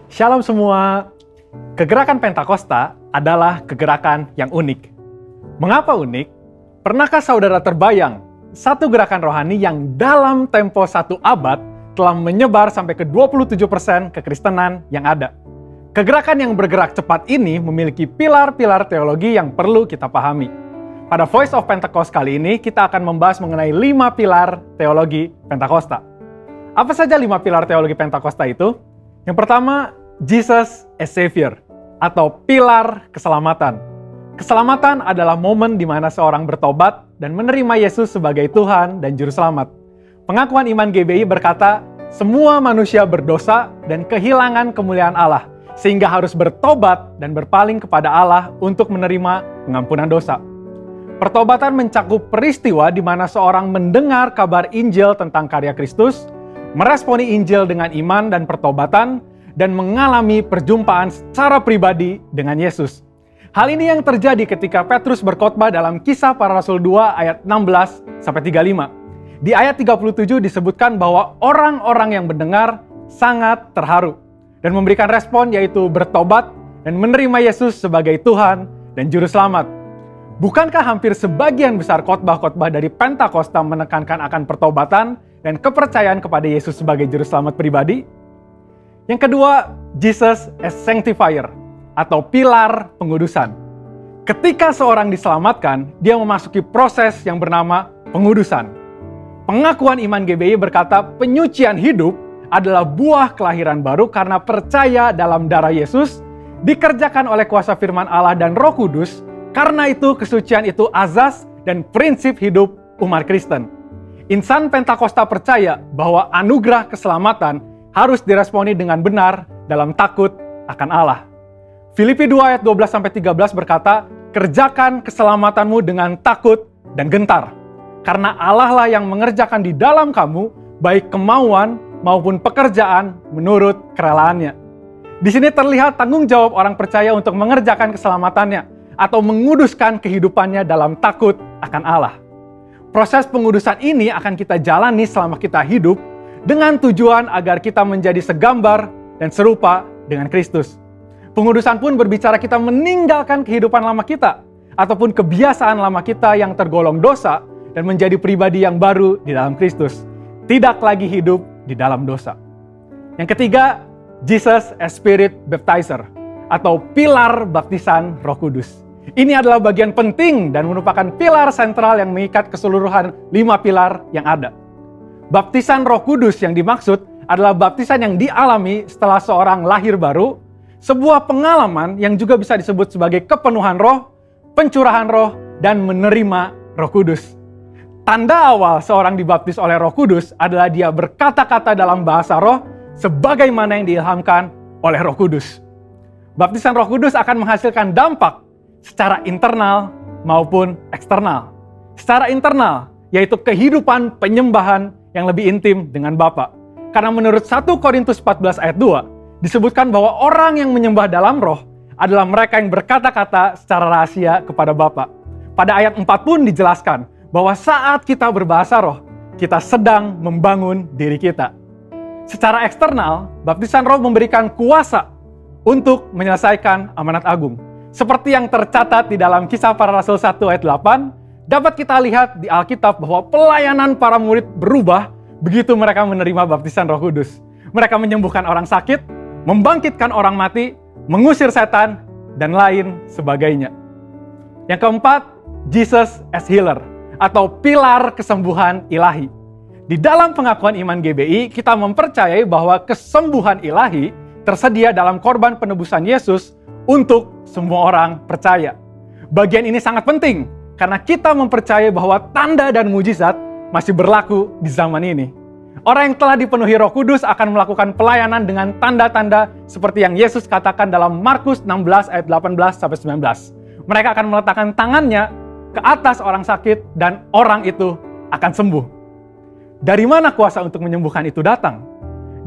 Shalom semua. Kegerakan Pentakosta adalah kegerakan yang unik. Mengapa unik? Pernahkah saudara terbayang satu gerakan rohani yang dalam tempo 1 abad telah menyebar sampai ke 27% kekristenan yang ada? Kegerakan yang bergerak cepat ini memiliki pilar-pilar teologi yang perlu kita pahami. Pada Voice of Pentecost kali ini, kita akan membahas mengenai 5 pilar teologi Pentakosta. Apa saja 5 pilar teologi Pentakosta itu? Yang pertama, Jesus as Savior, atau pilar keselamatan. Keselamatan adalah momen di mana seorang bertobat dan menerima Yesus sebagai Tuhan dan Juru Selamat. Pengakuan iman GBI berkata, semua manusia berdosa dan kehilangan kemuliaan Allah, sehingga harus bertobat dan berpaling kepada Allah untuk menerima pengampunan dosa. Pertobatan mencakup peristiwa di mana seorang mendengar kabar Injil tentang karya Kristus, meresponi Injil dengan iman dan pertobatan, dan mengalami perjumpaan secara pribadi dengan Yesus. Hal ini yang terjadi ketika Petrus berkhotbah dalam Kisah Para Rasul 2 ayat 16-35. Di ayat 37 disebutkan bahwa orang-orang yang mendengar sangat terharu dan memberikan respon yaitu bertobat dan menerima Yesus sebagai Tuhan dan Juru Selamat. Bukankah hampir sebagian besar khotbah-khotbah dari Pentakosta menekankan akan pertobatan dan kepercayaan kepada Yesus sebagai Juru Selamat pribadi? Yang kedua, Jesus as Sanctifier, atau pilar pengudusan. Ketika seorang diselamatkan, dia memasuki proses yang bernama pengudusan. Pengakuan iman GBI berkata penyucian hidup adalah buah kelahiran baru karena percaya dalam darah Yesus, dikerjakan oleh kuasa firman Allah dan Roh Kudus. Karena itu kesucian itu azas dan prinsip hidup umat Kristen. Insan Pentakosta percaya bahwa anugerah keselamatan harus diresponi dengan benar dalam takut akan Allah. Filipi 2 ayat 12-13 berkata, kerjakan keselamatanmu dengan takut dan gentar. Karena Allah lah yang mengerjakan di dalam kamu, baik kemauan maupun pekerjaan menurut kerelaannya. Di sini terlihat tanggung jawab orang percaya untuk mengerjakan keselamatannya, atau menguduskan kehidupannya dalam takut akan Allah. Proses pengudusan ini akan kita jalani selama kita hidup, dengan tujuan agar kita menjadi segambar dan serupa dengan Kristus. Pengudusan pun berbicara kita meninggalkan kehidupan lama kita, ataupun kebiasaan lama kita yang tergolong dosa, dan menjadi pribadi yang baru di dalam Kristus. Tidak lagi hidup di dalam dosa. Yang ketiga, Jesus as Spirit Baptizer, atau pilar baptisan Roh Kudus. Ini adalah bagian penting dan merupakan pilar sentral yang mengikat keseluruhan 5 pilar yang ada. Baptisan Roh Kudus yang dimaksud adalah baptisan yang dialami setelah seorang lahir baru, sebuah pengalaman yang juga bisa disebut sebagai kepenuhan roh, pencurahan roh, dan menerima Roh Kudus. Tanda awal seorang dibaptis oleh Roh Kudus adalah dia berkata-kata dalam bahasa roh sebagaimana yang diilhamkan oleh Roh Kudus. Baptisan Roh Kudus akan menghasilkan dampak secara internal maupun eksternal. Secara internal, yaitu kehidupan penyembahan yang lebih intim dengan Bapa. Karena menurut 1 Korintus 14 ayat 2, disebutkan bahwa orang yang menyembah dalam roh adalah mereka yang berkata-kata secara rahasia kepada Bapa. Pada ayat 4 pun dijelaskan bahwa saat kita berbahasa roh, kita sedang membangun diri kita. Secara eksternal, baptisan roh memberikan kuasa untuk menyelesaikan amanat agung. Seperti yang tercatat di dalam Kisah Para Rasul 1 ayat 8, dapat kita lihat di Alkitab bahwa pelayanan para murid berubah begitu mereka menerima baptisan Roh Kudus. Mereka menyembuhkan orang sakit, membangkitkan orang mati, mengusir setan, dan lain sebagainya. Yang keempat, Jesus as Healer, atau pilar kesembuhan ilahi. Di dalam pengakuan iman GBI, kita mempercayai bahwa kesembuhan ilahi tersedia dalam korban penebusan Yesus untuk semua orang percaya. Bagian ini sangat penting, karena kita mempercayai bahwa tanda dan mujizat masih berlaku di zaman ini. Orang yang telah dipenuhi Roh Kudus akan melakukan pelayanan dengan tanda-tanda seperti yang Yesus katakan dalam Markus 16 ayat 18-19. Mereka akan meletakkan tangannya ke atas orang sakit dan orang itu akan sembuh. Dari mana kuasa untuk menyembuhkan itu datang?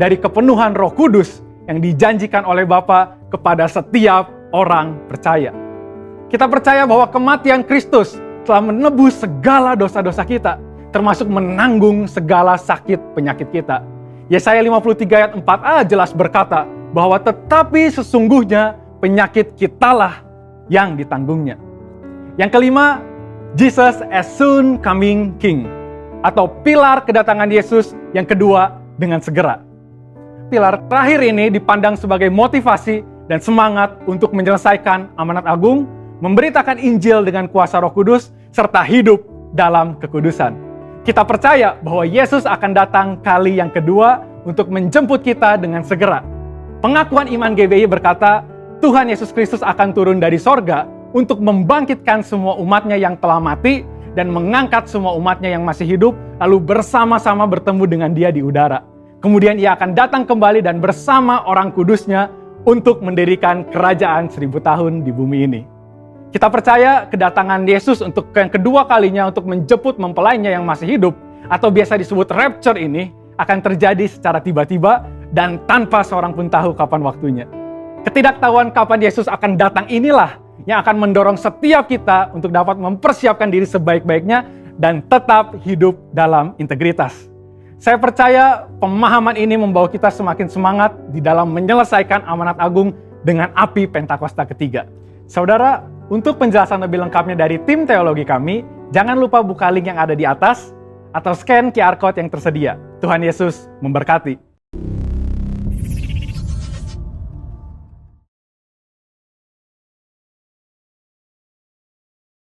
Dari kepenuhan Roh Kudus yang dijanjikan oleh Bapa kepada setiap orang percaya. Kita percaya bahwa kematian Kristus telah menebus segala dosa-dosa kita, termasuk menanggung segala sakit penyakit kita. Yesaya 53 ayat 4a jelas berkata bahwa tetapi sesungguhnya penyakit kitalah yang ditanggungnya. Yang kelima, Jesus as soon coming King, atau pilar kedatangan Yesus yang kedua dengan segera. Pilar terakhir ini dipandang sebagai motivasi dan semangat untuk menyelesaikan amanat agung, memberitakan Injil dengan kuasa Roh Kudus, serta hidup dalam kekudusan. Kita percaya bahwa Yesus akan datang kali yang kedua untuk menjemput kita dengan segera. Pengakuan iman GBI berkata, Tuhan Yesus Kristus akan turun dari sorga untuk membangkitkan semua umatnya yang telah mati dan mengangkat semua umatnya yang masih hidup, lalu bersama-sama bertemu dengan dia di udara. Kemudian ia akan datang kembali dan bersama orang kudusnya untuk mendirikan kerajaan 1000 tahun di bumi ini. Kita percaya kedatangan Yesus untuk yang kedua kalinya untuk menjemput mempelainya yang masih hidup, atau biasa disebut rapture ini, akan terjadi secara tiba-tiba dan tanpa seorang pun tahu kapan waktunya. Ketidaktahuan kapan Yesus akan datang inilah yang akan mendorong setiap kita untuk dapat mempersiapkan diri sebaik-baiknya dan tetap hidup dalam integritas. Saya percaya pemahaman ini membawa kita semakin semangat di dalam menyelesaikan amanat agung dengan api Pentakosta ketiga. Saudara, untuk penjelasan lebih lengkapnya dari tim teologi kami, jangan lupa buka link yang ada di atas atau scan QR Code yang tersedia. Tuhan Yesus memberkati.